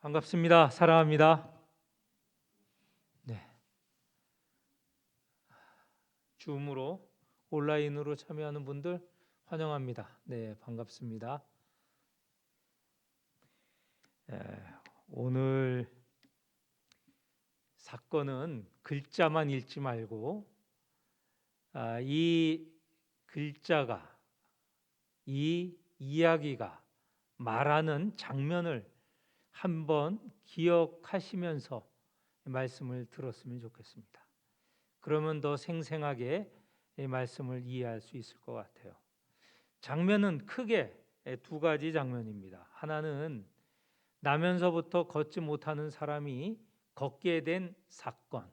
반갑습니다. 사랑합니다. 네. 줌으로 온라인으로 참여하는 분들 환영합니다. 네, 반갑습니다. 네, 오늘 사건은 글자만 읽지 말고 이 글자가, 이 이야기가 말하는 장면을 한번 기억하시면서 말씀을 들었으면 좋겠습니다. 그러면 더 생생하게 이 말씀을 이해할 수 있을 것 같아요. 장면은 크게 두 가지 장면입니다. 하나는 나면서부터 걷지 못하는 사람이 걷게 된 사건,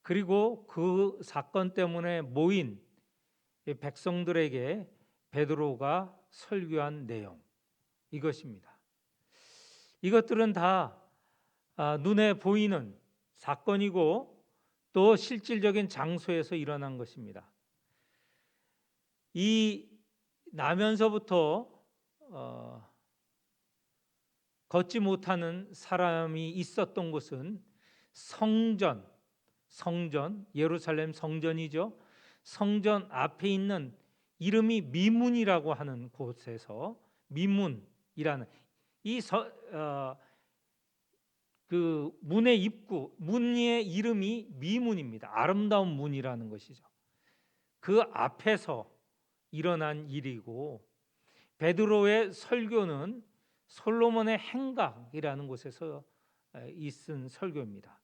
그리고 그 사건 때문에 모인 백성들에게 베드로가 설교한 내용, 이것입니다. 이것들은 다 눈에 보이는 사건이고 또 실질적인 장소에서 일어난 것입니다. 이 나면서부터 걷지 못하는 사람이 있었던 곳은 성전, 예루살렘 성전이죠. 성전 앞에 있는 이름이 미문이라고 하는 곳에서, 미문이라는 그 문의 입구, 문의 이름이 미문입니다. 아름다운 문이라는 것이죠. 그 앞에서 일어난 일이고, 베드로의 설교는 솔로몬의 행각이라는 곳에서 있은 설교입니다.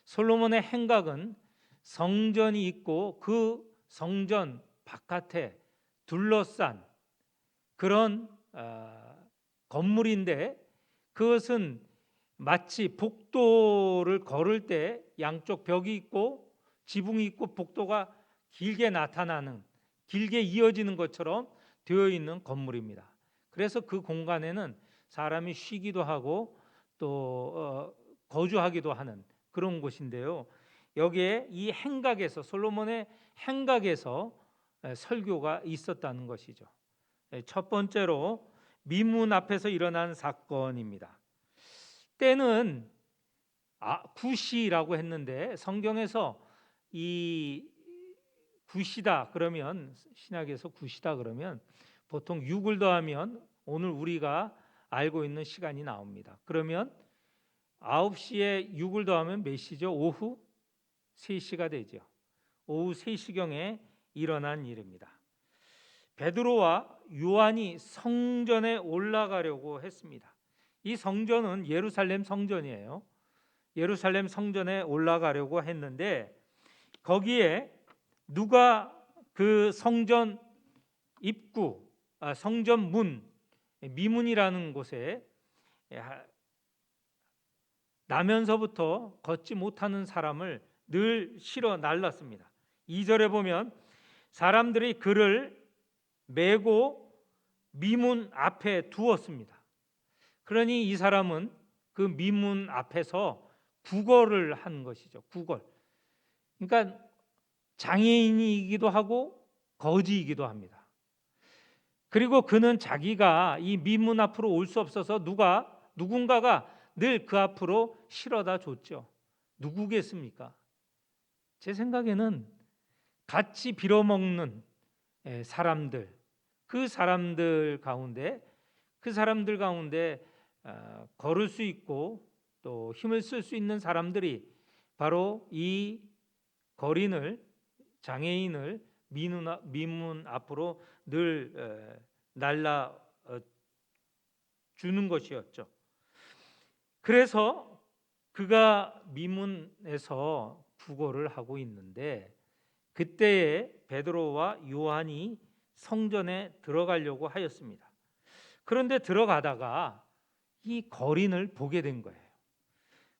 솔로몬의 행각은 성전이 있고 그 성전 바깥에 둘러싼 그런 건물인데, 그것은 마치 복도를 걸을 때 양쪽 벽이 있고 지붕이 있고 복도가 길게 나타나는, 길게 이어지는 것처럼 되어 있는 건물입니다. 그래서 그 공간에는 사람이 쉬기도 하고 또 거주하기도 하는 그런 곳인데요. 여기에 이 행각에서, 솔로몬의 행각에서 설교가 있었다는 것이죠. 첫 번째로 미문 앞에서 일어난 사건입니다. 때는 구시라고 했는데, 성경에서 이 구시다 그러면, 신약에서 구시다 그러면 보통 6을 더하면 오늘 우리가 알고 있는 시간이 나옵니다. 그러면 9시에 6을 더하면 몇 시죠? 오후 3시가 되죠. 오후 3시경에 일어난 일입니다. 베드로와 요한이 성전에 올라가려고 했습니다. 이 성전은 예루살렘 성전이에요. 예루살렘 성전에 올라가려고 했는데, 거기에 누가 그 성전 입구, 성전 문, 미문이라는 곳에 나면서부터 걷지 못하는 사람을 늘 실어 날랐습니다. 2절에 보면 사람들이 그를 메고 미문 앞에 두었습니다. 그러니 이 사람은 그 미문 앞에서 구걸을 한 것이죠. 구걸. 그러니까 장애인이기도 하고 거지이기도 합니다. 그리고 그는 자기가 이 미문 앞으로 올 수 없어서 누군가가 늘 그 앞으로 실어다 줬죠. 누구겠습니까? 제 생각에는 같이 빌어먹는 사람들, 그 사람들 가운데 걸을 수 있고 또 힘을 쓸 수 있는 사람들이 바로 이 거린을, 장애인을 미문 앞으로 늘 날라 주는 것이었죠. 그래서 그가 미문에서 구걸을 하고 있는데, 그때에 베드로와 요한이 성전에 들어가려고 하였습니다. 그런데 들어가다가 이 거린을 보게 된 거예요.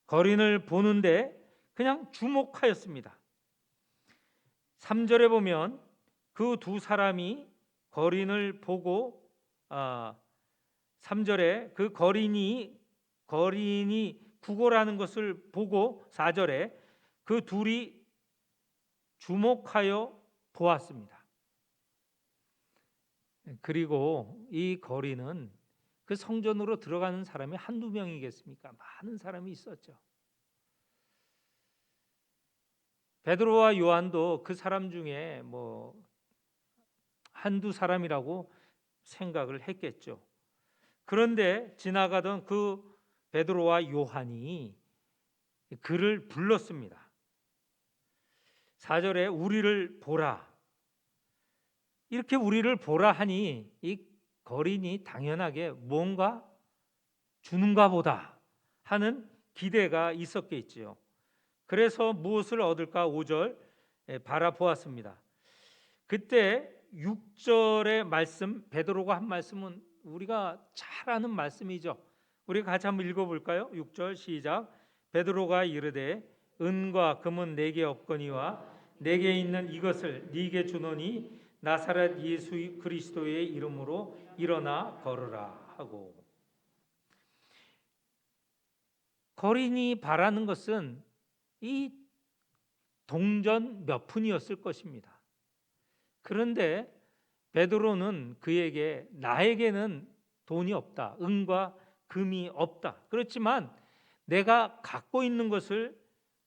거린을 보는데 그냥 주목하였습니다. 3절에 보면 그 두 사람이 거린을 보고 3절에 그 거린이 구걸하는 것을 보고 4절에 그 둘이 주목하여 보았습니다. 그리고 이 거린은 그 성전으로 들어가는 사람이 한두 명이겠습니까? 많은 사람이 있었죠. 베드로와 요한도 그 사람 중에 뭐 한두 사람이라고 생각을 했겠죠. 그런데 지나가던 그 베드로와 요한이 그를 불렀습니다. 4절에 우리를 보라. 이렇게 우리를 보라 하니 이 거린이 당연하게 뭔가 주는가 보다 하는 기대가 있었겠지요. 그래서 무엇을 얻을까 5절 바라보았습니다. 그때 6절의 말씀, 베드로가 한 말씀은 우리가 잘 아는 말씀이죠. 우리 같이 한번 읽어볼까요? 6절 시작. 베드로가 이르되 은과 금은 내게 없거니와 내게 있는 이것을 네게 주노니 나사렛 예수 그리스도의 이름으로 일어나 걸으라 하고. 거린이 바라는 것은 이 동전 몇 푼이었을 것입니다. 그런데 베드로는 그에게 나에게는 돈이 없다. 은과 금이 없다. 그렇지만 내가 갖고 있는 것을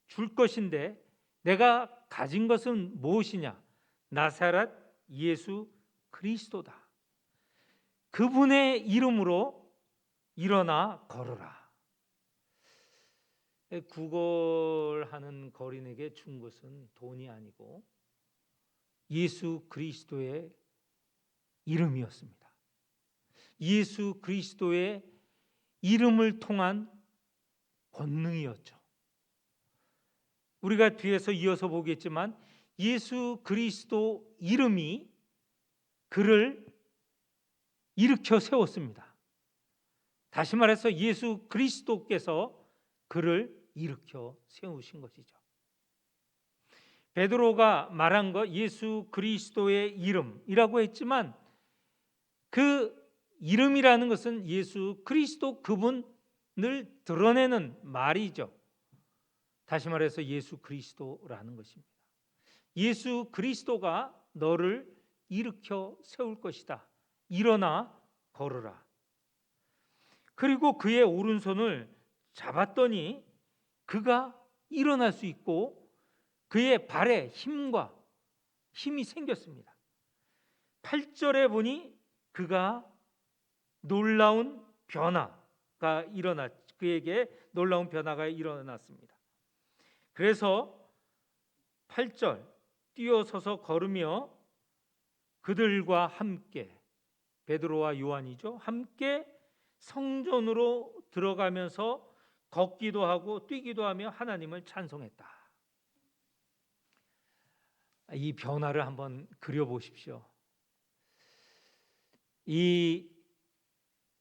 줄 것인데 내가 가진 것은 무엇이냐? 나사렛 예수 그리스도다. 그분의 이름으로 일어나 걸으라. 구걸하는 거린에게 준 것은 돈이 아니고 예수 그리스도의 이름이었습니다. 예수 그리스도의 이름을 통한 권능이었죠. 우리가 뒤에서 이어서 보겠지만 예수 그리스도 이름이 그를 일으켜 세웠습니다. 다시 말해서 예수 그리스도께서 그를 일으켜 세우신 것이죠. 베드로가 말한 것 예수 그리스도의 이름이라고 했지만 그 이름이라는 것은 예수 그리스도 그분을 드러내는 말이죠. 다시 말해서 예수 그리스도라는 것입니다. 예수 그리스도가 너를 일으켜 세울 것이다. 일어나 걸으라. 그리고 그의 오른손을 잡았더니 그가 일어날 수 있고 그의 발에 힘이 생겼습니다. 8절에 보니 그가 놀라운 변화가 그에게 놀라운 변화가 일어났습니다. 그래서 8절 뛰어서서 걸으며 그들과 함께 베드로와 요한이죠. 함께 성전으로 들어가면서 걷기도 하고 뛰기도 하며 하나님을 찬송했다. 이 변화를 한번 그려보십시오. 이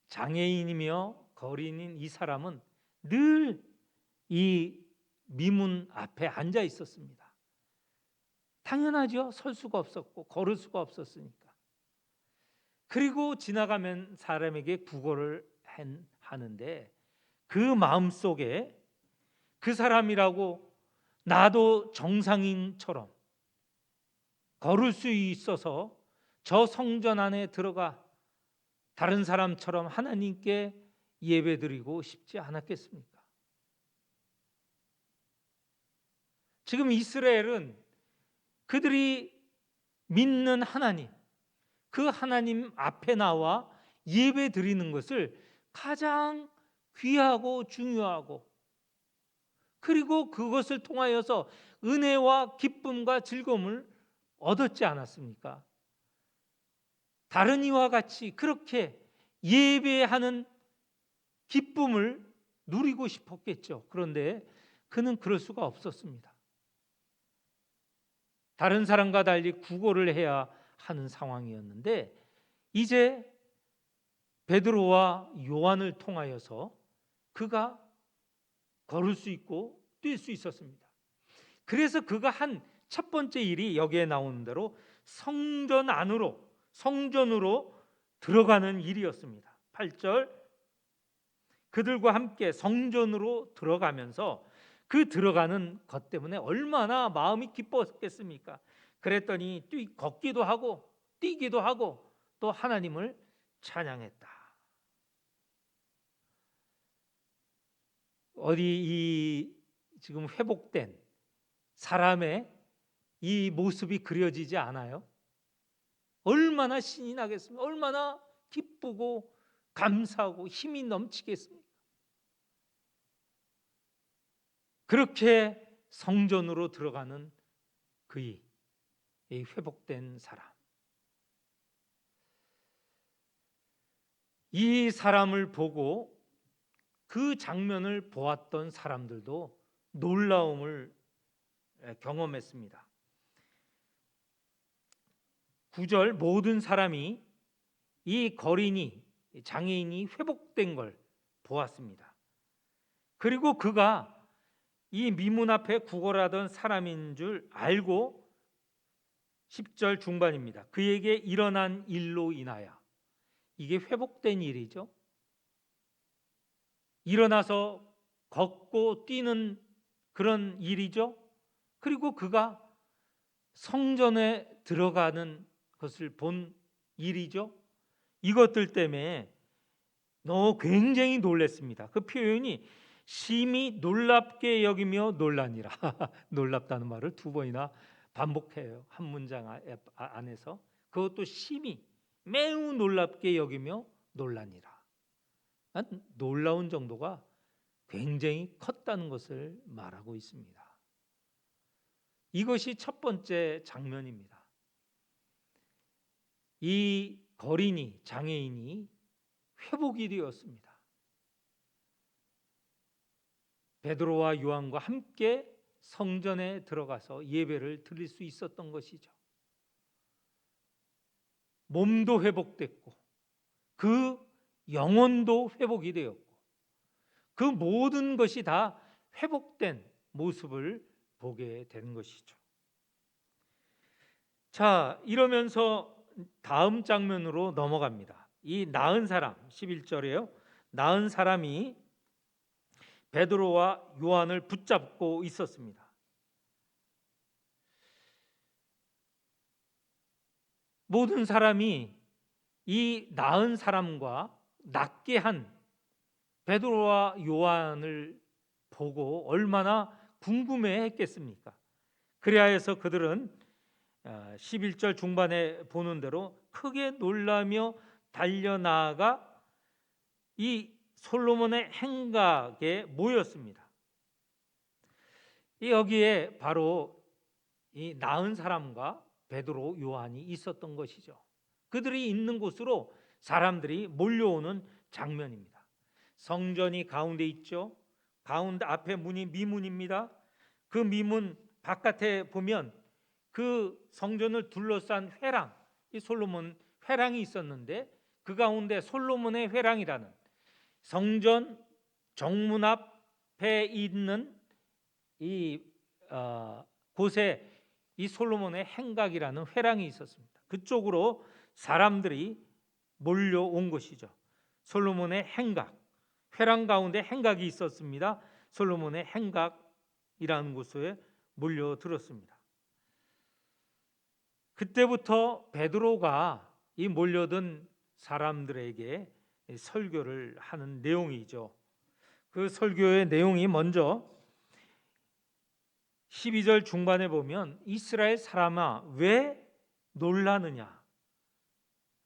장애인이며 거린인 이 사람은 늘 이 미문 앞에 앉아 있었습니다. 당연하죠. 설 수가 없었고 걸을 수가 없었으니까. 그리고 지나가면 사람에게 구걸을 하는데 그 마음속에 그 사람이라고 나도 정상인처럼 걸을 수 있어서 저 성전 안에 들어가 다른 사람처럼 하나님께 예배드리고 싶지 않았겠습니까? 지금 이스라엘은 그들이 믿는 하나님, 그 하나님 앞에 나와 예배드리는 것을 가장 귀하고 중요하고 그리고 그것을 통하여서 은혜와 기쁨과 즐거움을 얻었지 않았습니까? 다른 이와 같이 그렇게 예배하는 기쁨을 누리고 싶었겠죠. 그런데 그는 그럴 수가 없었습니다. 다른 사람과 달리 구걸을 해야 하는 상황이었는데 이제 베드로와 요한을 통하여서 그가 걸을 수 있고 뛸 수 있었습니다. 그래서 그가 한 첫 번째 일이 여기에 나오는 대로 성전으로 들어가는 일이었습니다. 8절 그들과 함께 성전으로 들어가면서 그 들어가는 것 때문에 얼마나 마음이 기뻤겠습니까? 그랬더니 걷기도 하고 뛰기도 하고 또 하나님을 찬양했다. 어디 이 지금 회복된 사람의 이 모습이 그려지지 않아요? 얼마나 신이 나겠습니까? 얼마나 기쁘고 감사하고 힘이 넘치겠습니까? 그렇게 성전으로 들어가는 이 회복된 사람, 이 사람을 보고 그 장면을 보았던 사람들도 놀라움을 경험했습니다. 9절, 모든 사람이 이 거린이, 장애인이 회복된 걸 보았습니다. 그리고 그가 이 미문 앞에 구걸하던 사람인 줄 알고 10절 중반입니다. 그에게 일어난 일로 인하여, 이게 회복된 일이죠. 일어나서 걷고 뛰는 그런 일이죠. 그리고 그가 성전에 들어가는 것을 본 일이죠. 이것들 때문에 굉장히 놀랐습니다. 그 표현이 심히 놀랍게 여기며 놀라니라. 놀랍다는 말을 두 번이나 반복해요. 한 문장 안에서. 그것도 심히 매우 놀랍게 여기며 놀라니라. 놀라운 정도가 굉장히 컸다는 것을 말하고 있습니다. 이것이 첫 번째 장면입니다. 이 거린이, 장애인이 회복이 되었습니다. 베드로와 요한과 함께 성전에 들어가서 예배를 드릴 수 있었던 것이죠. 몸도 회복됐고 그 영혼도 회복이 되었고 그 모든 것이 다 회복된 모습을 보게 된 것이죠. 자, 이러면서 다음 장면으로 넘어갑니다. 이 나은 사람, 11절에요. 나은 사람이 베드로와 요한을 붙잡고 있었습니다. 모든 사람이 이 나은 사람과 낫게 한 베드로와 요한을 보고 얼마나 궁금해했겠습니까? 그리하여서 그들은 11절 중반에 보는 대로 크게 놀라며 달려나가 이 솔로몬의 행각에 모였습니다. 여기에 바로 이 나은 사람과 베드로, 요한이 있었던 것이죠. 그들이 있는 곳으로 사람들이 몰려오는 장면입니다. 성전이 가운데 있죠. 가운데 앞에 문이 미문입니다. 그 미문 바깥에 보면 그 성전을 둘러싼 회랑, 이 솔로몬 회랑이 있었는데 그 가운데 솔로몬의 회랑이라는 성전 정문 앞에 있는 이 곳에 이 솔로몬의 행각이라는 회랑이 있었습니다. 그쪽으로 사람들이 몰려온 것이죠. 솔로몬의 행각, 회랑 가운데 행각이 있었습니다. 솔로몬의 행각이라는 곳에 몰려들었습니다. 그때부터 베드로가 이 몰려든 사람들에게 설교를 하는 내용이죠. 그 설교의 내용이 먼저 12절 중반에 보면 이스라엘 사람아 왜 놀라느냐.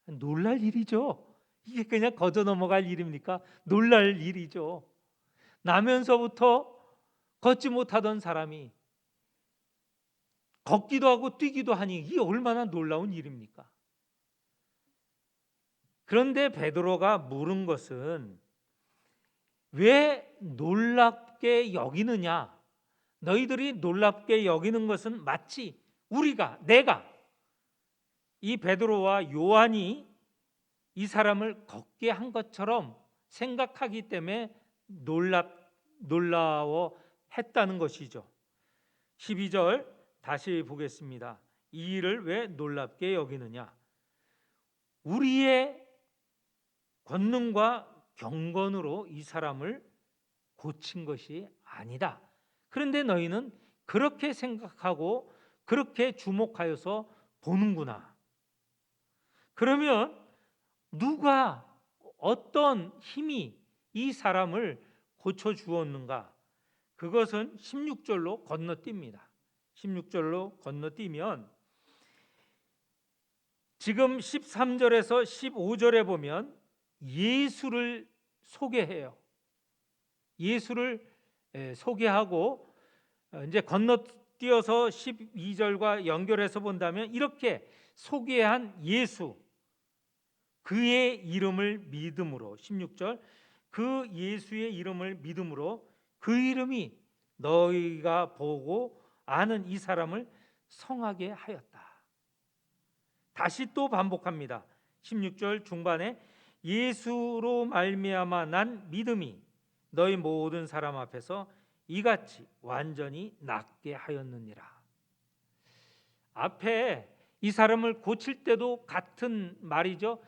놀랄 일이죠. 이게 그냥 거저 넘어갈 일입니까? 놀랄 일이죠. 나면서부터 걷지 못하던 사람이 걷기도 하고 뛰기도 하니 이게 얼마나 놀라운 일입니까? 그런데 베드로가 물은 것은 왜 놀랍게 여기느냐? 너희들이 놀랍게 여기는 것은 마치 내가 이 베드로와 요한이 이 사람을 걷게 한 것처럼 생각하기 때문에 놀라워 했다는 것이죠. 12절 다시 보겠습니다. 이 일을 왜 놀랍게 여기느냐? 우리의 권능과 경건으로 이 사람을 고친 것이 아니다. 그런데 너희는 그렇게 생각하고 그렇게 주목하여서 보는구나. 그러면 누가 어떤 힘이 이 사람을 고쳐 주었는가? 그것은 16절로 건너뜁니다. 16절로 건너뛰면 지금 13절에서 15절에 보면 예수를 소개해요. 예수를 소개하고 이제 건너뛰어서 12절과 연결해서 본다면 이렇게 소개한 예수, 그의 이름을 믿음으로, 16절, 그 예수의 이름을 믿음으로 그 이름이 너희가 보고 아는 이 사람을 성하게 하였다. 다시 또 반복합니다. 16절 중반에 예수로 말미암아 난 믿음이 너희 모든 사람 앞에서 이같이 완전히 낫게 하였느니라. 앞에 이 사람을 고칠 때도 같은 말이죠.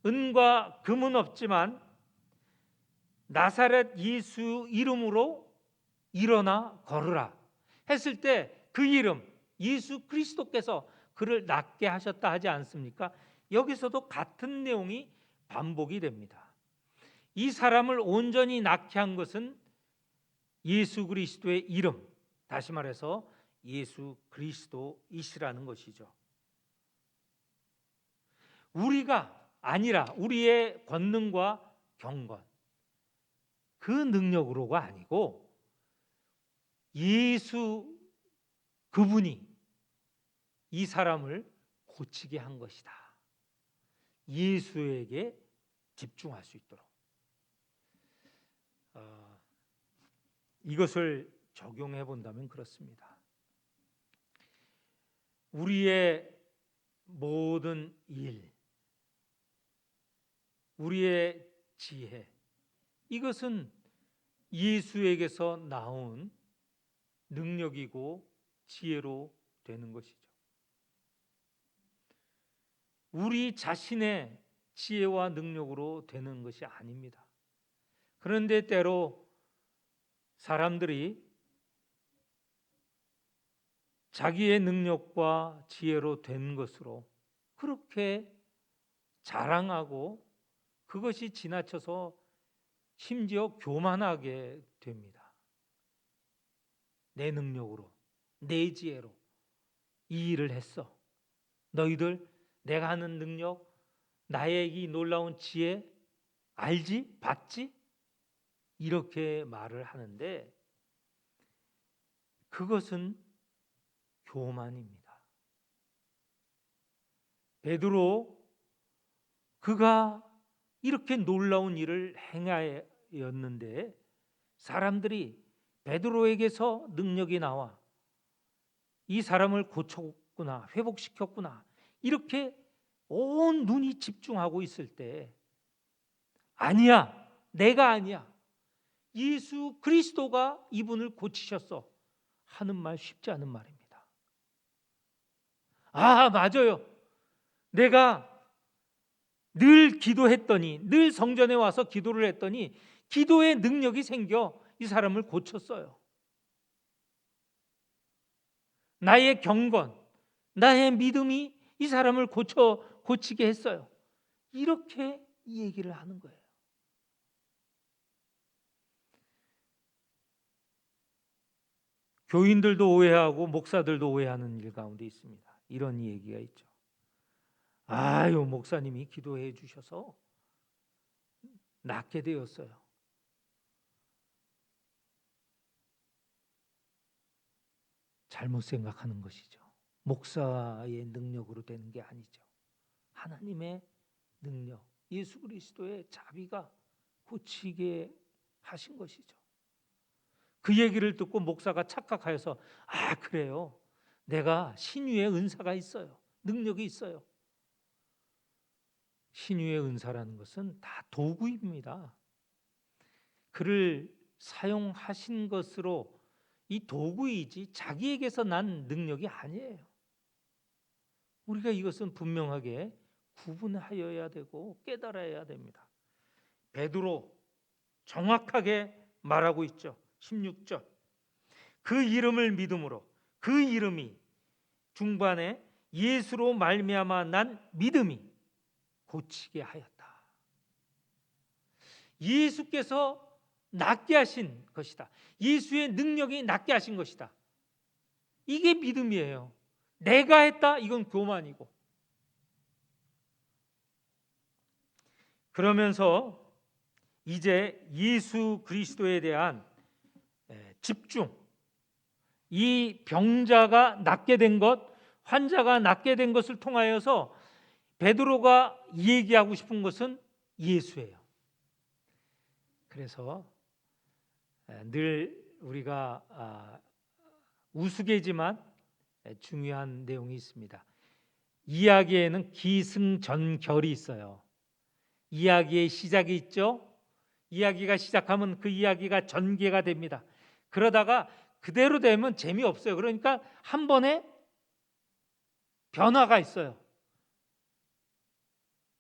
은과 금은 없지만 나사렛 예수 이름으로 일어나 걸으라 했을 때 그 이름 예수 그리스도께서 그를 낫게 하셨다 하지 않습니까? 여기서도 같은 내용이 반복이 됩니다. 이 사람을 온전히 낫게 한 것은 예수 그리스도의 이름, 다시 말해서 예수 그리스도이시라는 것이죠. 우리가 아니라 우리의 권능과 경건, 그 능력으로가 아니고 예수 그분이 이 사람을 고치게 한 것이다. 예수에게 집중할 수 있도록 이것을 적용해 본다면 그렇습니다. 우리의 모든 일, 우리의 지혜, 이것은 예수에게서 나온 능력이고 지혜로 되는 것이죠. 우리 자신의 지혜와 능력으로 되는 것이 아닙니다. 그런데 때로 사람들이 자기의 능력과 지혜로 된 것으로 그렇게 자랑하고 그것이 지나쳐서 심지어 교만하게 됩니다. 내 능력으로, 내 지혜로 이 일을 했어. 너희들 내가 하는 능력, 나의 이 놀라운 지혜 알지? 봤지? 이렇게 말을 하는데 그것은 교만입니다. 베드로 그가 이렇게 놀라운 일을 행하였는데 사람들이 베드로에게서 능력이 나와 이 사람을 고쳤구나, 회복시켰구나, 이렇게 온 눈이 집중하고 있을 때 아니야, 내가 아니야, 예수 그리스도가 이분을 고치셨어 하는 말 쉽지 않은 말입니다. 아, 맞아요. 내가 늘 기도했더니, 늘 성전에 와서 기도를 했더니 기도의 능력이 생겨 이 사람을 고쳤어요. 나의 경건, 나의 믿음이 이 사람을 고치게 했어요. 이렇게 얘기를 하는 거예요. 교인들도 오해하고 목사들도 오해하는 일 가운데 있습니다. 이런 얘기가 있죠. 아유, 목사님이 기도해 주셔서 낫게 되었어요. 잘못 생각하는 것이죠. 목사의 능력으로 되는 게 아니죠. 하나님의 능력, 예수 그리스도의 자비가 고치게 하신 것이죠. 그 얘기를 듣고 목사가 착각하여서 아, 그래요, 내가 신유의 은사가 있어요, 능력이 있어요. 신유의 은사라는 것은 다 도구입니다. 그를 사용하신 것으로 이 도구이지 자기에게서 난 능력이 아니에요. 우리가 이것은 분명하게 구분하여야 되고 깨달아야 됩니다. 베드로 정확하게 말하고 있죠. 16절, 그 이름을 믿음으로, 그 이름이 중반에 예수로 말미암아 난 믿음이 고치게 하였다. 예수께서 낫게 하신 것이다. 예수의 능력이 낫게 하신 것이다. 이게 믿음이에요. 내가 했다? 이건 교만이고. 그러면서 이제 예수 그리스도에 대한 집중, 이 병자가 낫게 된 것, 환자가 낫게 된 것을 통하여서 베드로가 얘기하고 싶은 것은 예수예요. 그래서 늘 우리가 우스개지만 중요한 내용이 있습니다. 이야기에는 기승전결이 있어요. 이야기의 시작이 있죠. 이야기가 시작하면 그 이야기가 전개가 됩니다. 그러다가 그대로 되면 재미없어요. 그러니까 한 번에 변화가 있어요.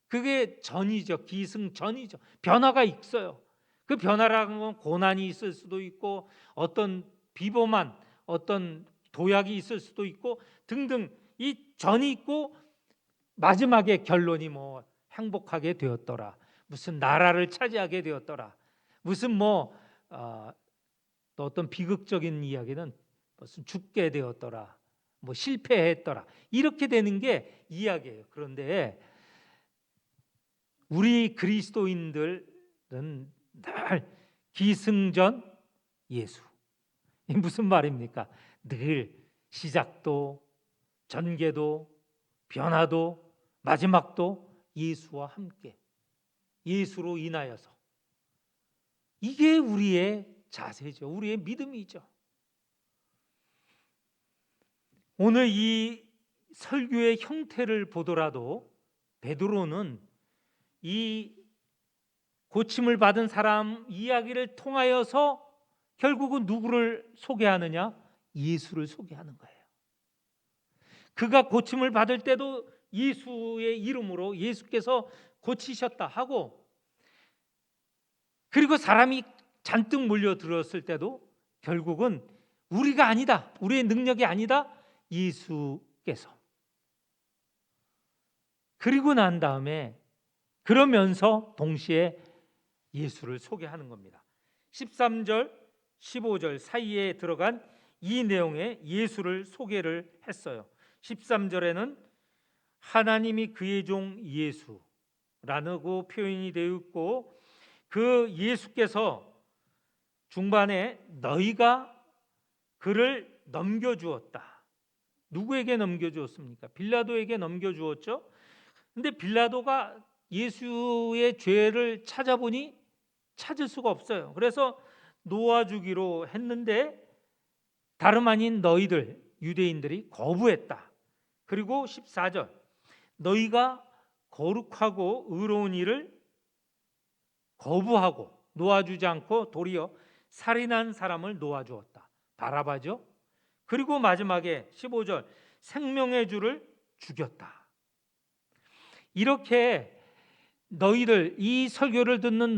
그게 전이죠. 기승전이죠. 변화가 있어요. 그 변화라는 건 고난이 있을 수도 있고 어떤 비범한 어떤 도약이 있을 수도 있고 등등, 이 전이 있고 마지막에 결론이 뭐 행복하게 되었더라, 무슨 나라를 차지하게 되었더라, 무슨 또 어떤 비극적인 이야기는 무슨 죽게 되었더라, 뭐 실패했더라, 이렇게 되는 게 이야기예요. 그런데 우리 그리스도인들은 늘 기승전 예수. 이 무슨 말입니까? 늘 시작도 전개도 변화도 마지막도 예수와 함께, 예수로 인하여서. 이게 우리의 자세죠. 우리의 믿음이죠. 오늘 이 설교의 형태를 보더라도 베드로는 이 고침을 받은 사람 이야기를 통하여서 결국은 누구를 소개하느냐? 예수를 소개하는 거예요. 그가 고침을 받을 때도 예수의 이름으로 예수께서 고치셨다 하고, 그리고 사람이 잔뜩 몰려들었을 때도 결국은 우리가 아니다, 우리의 능력이 아니다, 예수께서. 그리고 난 다음에 그러면서 동시에 예수를 소개하는 겁니다. 13절 15절 사이에 들어간 이 내용에 예수를 소개를 했어요. 13절에는 하나님이 그의 종 예수라고 표현이 되어 있고, 그 예수께서 중반에 너희가 그를 넘겨주었다. 누구에게 넘겨주었습니까? 빌라도에게 넘겨주었죠. 근데 빌라도가 예수의 죄를 찾아보니 찾을 수가 없어요. 그래서 놓아주기로 했는데 다름 아닌 너희들 유대인들이 거부했다. 그리고 14절 너희가 거룩하고 의로운 일을 거부하고 놓아주지 않고 도리어 살인한 사람을 놓아주었다. 바라바죠. 그리고 마지막에 15절 생명의 주를 죽였다. 이렇게 너희들, 이 설교를 듣는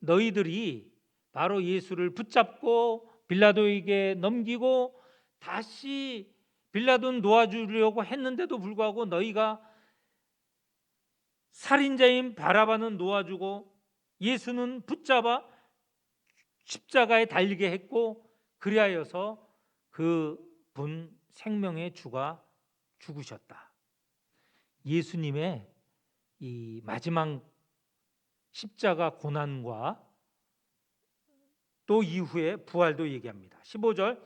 너희들이 바로 예수를 붙잡고 빌라도에게 넘기고 다시 빌라도는 놓아주려고 했는데도 불구하고 너희가 살인자인 바라바는 놓아주고 예수는 붙잡아 십자가에 달리게 했고, 그리하여서 그분 생명의 주가 죽으셨다. 예수님의 이 마지막 십자가 고난과 또 이후에 부활도 얘기합니다. 15절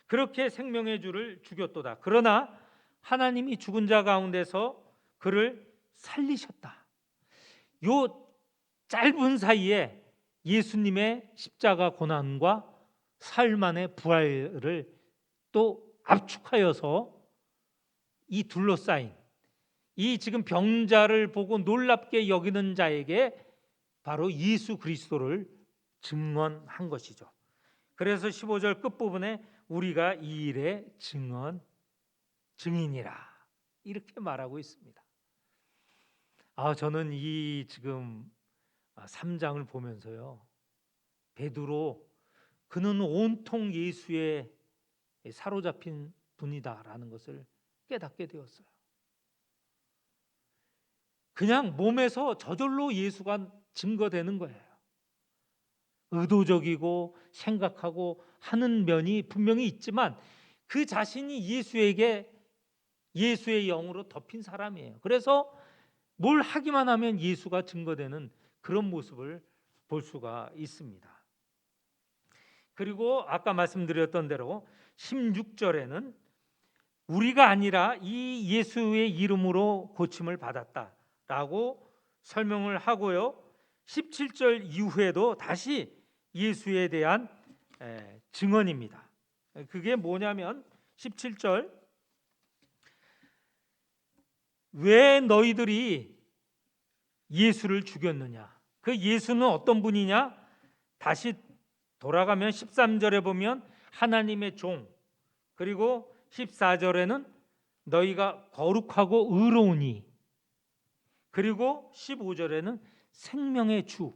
그렇게 생명의 주를 죽였도다. 그러나 하나님이 죽은 자 가운데서 그를 살리셨다. 요 짧은 사이에 예수님의 십자가 고난과 사흘 만에 부활을 또 압축하여서 이 둘러싸인 이 지금 병자를 보고 놀랍게 여기는 자에게 바로 예수 그리스도를 증언한 것이죠. 그래서 15절 끝부분에 우리가 이 일의 증인이라 이렇게 말하고 있습니다. 저는 이 지금 3장을 보면서요, 베드로 그는 온통 예수의 사로잡힌 분이다라는 것을 깨닫게 되었어요. 그냥 몸에서 저절로 예수가 증거되는 거예요. 의도적이고 생각하고 하는 면이 분명히 있지만 그 자신이 예수의 영으로 덮인 사람이에요. 그래서 뭘 하기만 하면 예수가 증거되는 그런 모습을 볼 수가 있습니다. 그리고 아까 말씀드렸던 대로 16절에는 우리가 아니라 이 예수의 이름으로 고침을 받았다라고 설명을 하고요. 17절 이후에도 다시 예수에 대한 증언입니다. 그게 뭐냐면 17절 왜 너희들이 예수를 죽였느냐? 그 예수는 어떤 분이냐? 다시 돌아가면 13절에 보면 하나님의 종, 그리고 14절에는 너희가 거룩하고 의로우니, 그리고 15절에는 생명의 주.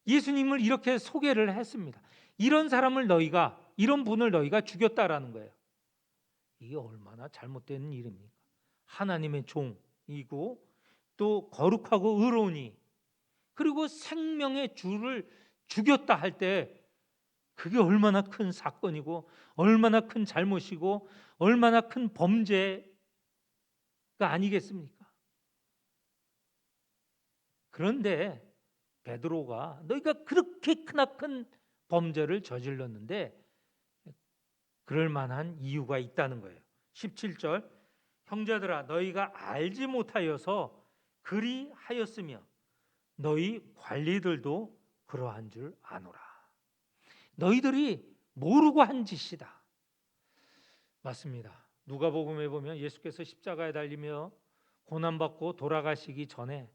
예수님을 이렇게 소개를 했습니다. 이런 분을 너희가 죽였다라는 거예요. 이게 얼마나 잘못된 일입니까? 하나님의 종이고 또 거룩하고 의로우니, 그리고 생명의 주를 죽였다 할 때 그게 얼마나 큰 사건이고 얼마나 큰 잘못이고 얼마나 큰 범죄가 아니겠습니까? 그런데 베드로가 너희가 그렇게 크나큰 범죄를 저질렀는데 그럴 만한 이유가 있다는 거예요. 17절 형제들아 너희가 알지 못하여서 그리 하였으며 너희 관리들도 그러한 줄 아노라. 너희들이 모르고 한 짓이다. 맞습니다. 누가복음에 보면 예수께서 십자가에 달리며 고난받고 돌아가시기 전에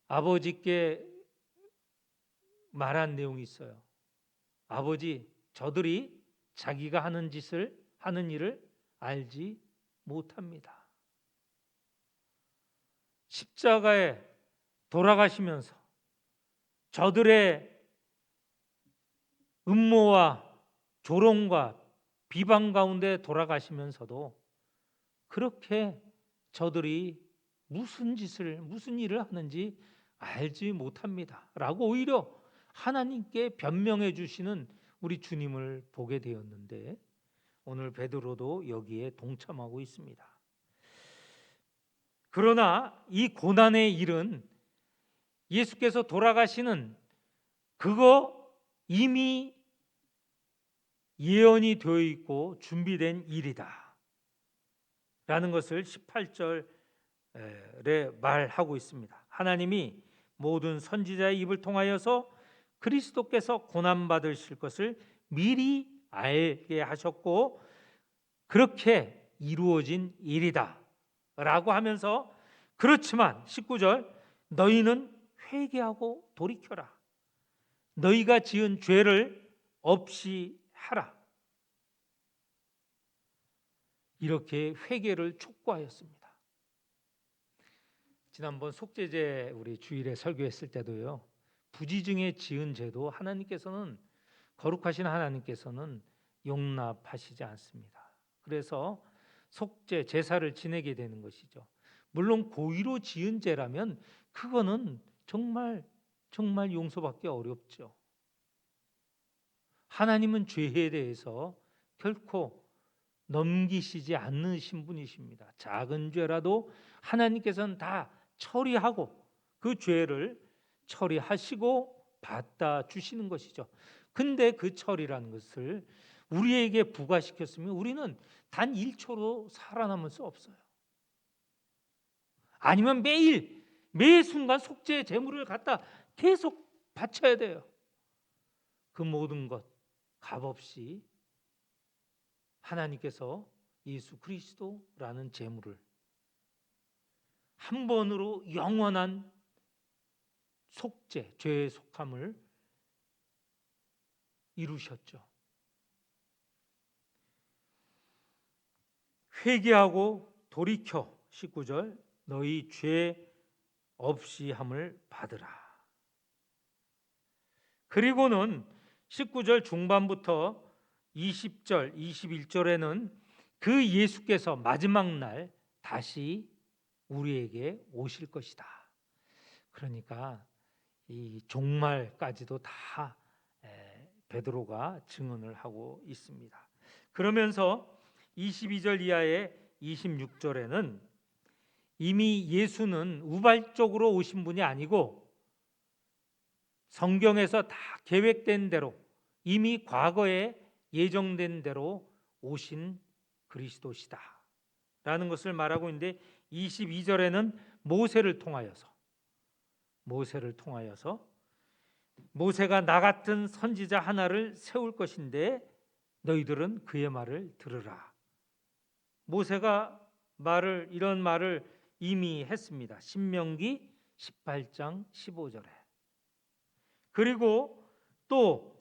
아버지께 말한 내용이 있어요. 아버지, 저들이 자기가 하는 일을 알지 못합니다. 십자가에 돌아가시면서 저들의 음모와 조롱과 비방 가운데 돌아가시면서도 그렇게 저들이 무슨 일을 하는지 알지 못합니다 라고 오히려 하나님께 변명해 주시는 우리 주님을 보게 되었는데 오늘 베드로도 여기에 동참하고 있습니다. 그러나 이 고난의 일은 예수께서 돌아가시는 그거 이미 예언이 되어 있고 준비된 일이다 라는 것을 18절에 말하고 있습니다. 하나님이 모든 선지자의 입을 통하여서 그리스도께서 고난받으실 것을 미리 알게 하셨고 그렇게 이루어진 일이다 라고 하면서 그렇지만 19절 너희는 회개하고 돌이켜라. 너희가 지은 죄를 없이 하라. 이렇게 회개를 촉구하였습니다. 지난번 속죄제 우리 주일에 설교했을 때도요. 부지중에 지은 죄도 거룩하신 하나님께서는 용납하시지 않습니다. 그래서 속죄 제사를 지내게 되는 것이죠. 물론 고의로 지은 죄라면 그거는 정말 용서받기 어렵죠. 하나님은 죄에 대해서 결코 넘기시지 않으신 분이십니다. 작은 죄라도 하나님께서는 다 처리하고 그 죄를 처리하시고 받아 주시는 것이죠. 근데 그 처리라는 것을 우리에게 부과시켰으면 우리는 단 1초로 살아남을 수 없어요. 아니면 매 순간 속죄의 제물을 갖다 계속 바쳐야 돼요. 그 모든 것 값없이 하나님께서 예수 그리스도라는 제물을 한 번으로 영원한 속죄, 죄의 속함을 이루셨죠. 회개하고 돌이켜 19절 너희 죄 없이 함을 받으라. 그리고는 19절 중반부터 20절, 21절에는 그 예수께서 마지막 날 다시 우리에게 오실 것이다. 그러니까 이 종말까지도 다 베드로가 증언을 하고 있습니다. 그러면서 22절 이하의 26절에는 이미 예수는 우발적으로 오신 분이 아니고 성경에서 다 계획된 대로 이미 과거에 예정된 대로 오신 그리스도시다 라는 것을 말하고 있는데, 22절에는 모세를 통하여서 모세가 나 같은 선지자 하나를 세울 것인데 너희들은 그의 말을 들으라. 모세가 이런 말을 이미 했습니다. 신명기 18장 15절에. 그리고 또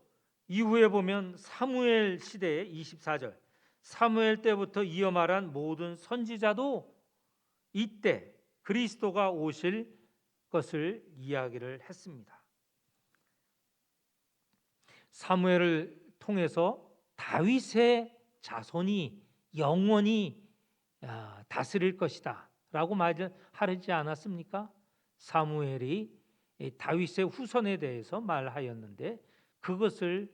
이후에 보면 사무엘 시대의 24절, 사무엘 때부터 이어 말한 모든 선지자도 이때 그리스도가 오실 것을 이야기를 했습니다. 사무엘을 통해서 다윗의 자손이 영원히 다스릴 것이다 라고 말하지 않았습니까? 사무엘이 다윗의 후손에 대해서 말하였는데 그것을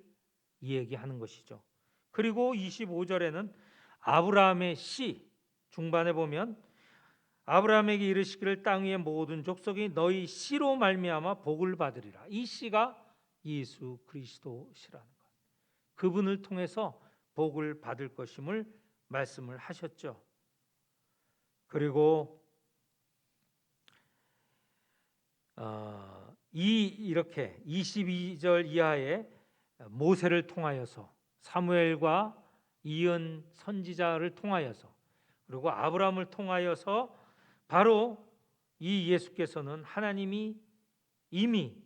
얘기하는 것이죠. 그리고 25절에는 아브라함의 씨, 중반에 보면 아브라함에게 이르시기를 땅 위의 모든 족속이 너희 씨로 말미암아 복을 받으리라. 이 씨가 예수 그리스도시라는 것, 그분을 통해서 복을 받을 것임을 말씀을 하셨죠. 그리고 이렇게 22절 이하에 모세를 통하여서 사무엘과 이은 선지자를 통하여서 그리고 아브라함을 통하여서 바로 이 예수께서는 하나님이 이미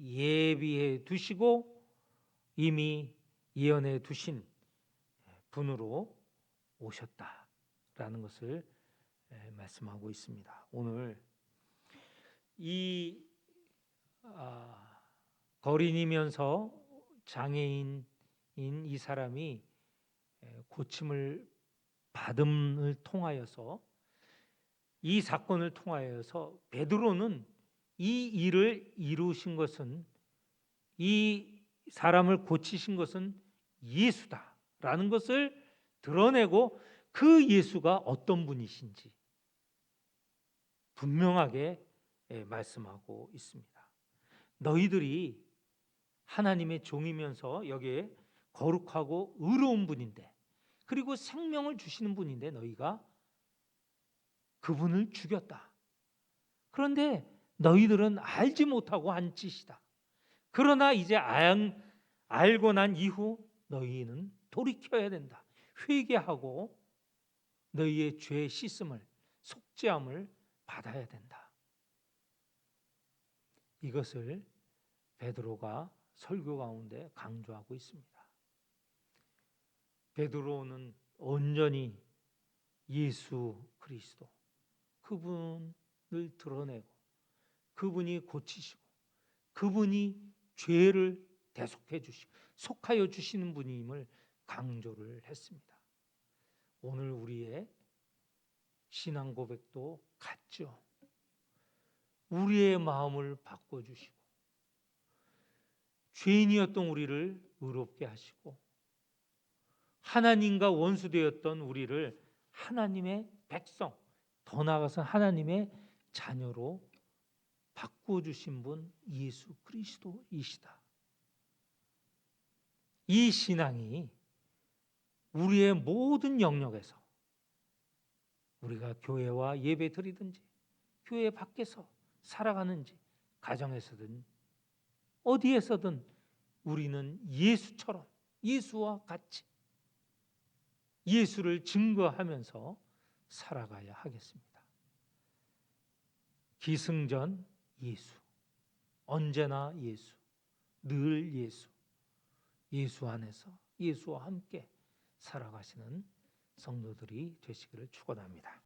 예비해 두시고 이미 예언해 두신 분으로 오셨다라는 것을 말씀하고 있습니다. 오늘 이 거린이면서 장애인인 이 사람이 고침을 받음을 통하여서, 이 사건을 통하여서 베드로는 이 일을 이루신 것은, 이 사람을 고치신 것은 예수다라는 것을 드러내고 그 예수가 어떤 분이신지 분명하게 말씀하고 있습니다. 너희들이 하나님의 종이면서 여기에 거룩하고 의로운 분인데, 그리고 생명을 주시는 분인데 너희가 그분을 죽였다. 그런데 너희들은 알지 못하고 한 짓이다. 그러나 이제 알고 난 이후 너희는 돌이켜야 된다. 회개하고 너희의 죄 씻음을, 속죄함을 받아야 된다. 이것을 베드로가 설교 가운데 강조하고 있습니다. 베드로는 온전히 예수 그리스도, 그분을 드러내고 그분이 고치시고 그분이 죄를 대속해 주시고 속하여 주시는 분임을 강조를 했습니다. 오늘 우리의 신앙 고백도 같죠. 우리의 마음을 바꿔주시고 죄인이었던 우리를 의롭게 하시고 하나님과 원수되었던 우리를 하나님의 백성, 더 나아가서 하나님의 자녀로 바꾸어 주신 분 예수 그리스도이시다. 이 신앙이 우리의 모든 영역에서, 우리가 교회와 예배 드리든지 교회 밖에서 살아가는지 가정에서든 어디에서든 우리는 예수처럼, 예수와 같이 예수를 증거하면서 살아가야 하겠습니다. 기승전 예수, 언제나 예수, 늘 예수, 예수 안에서 예수와 함께 살아가시는 성도들이 되시기를 축원합니다.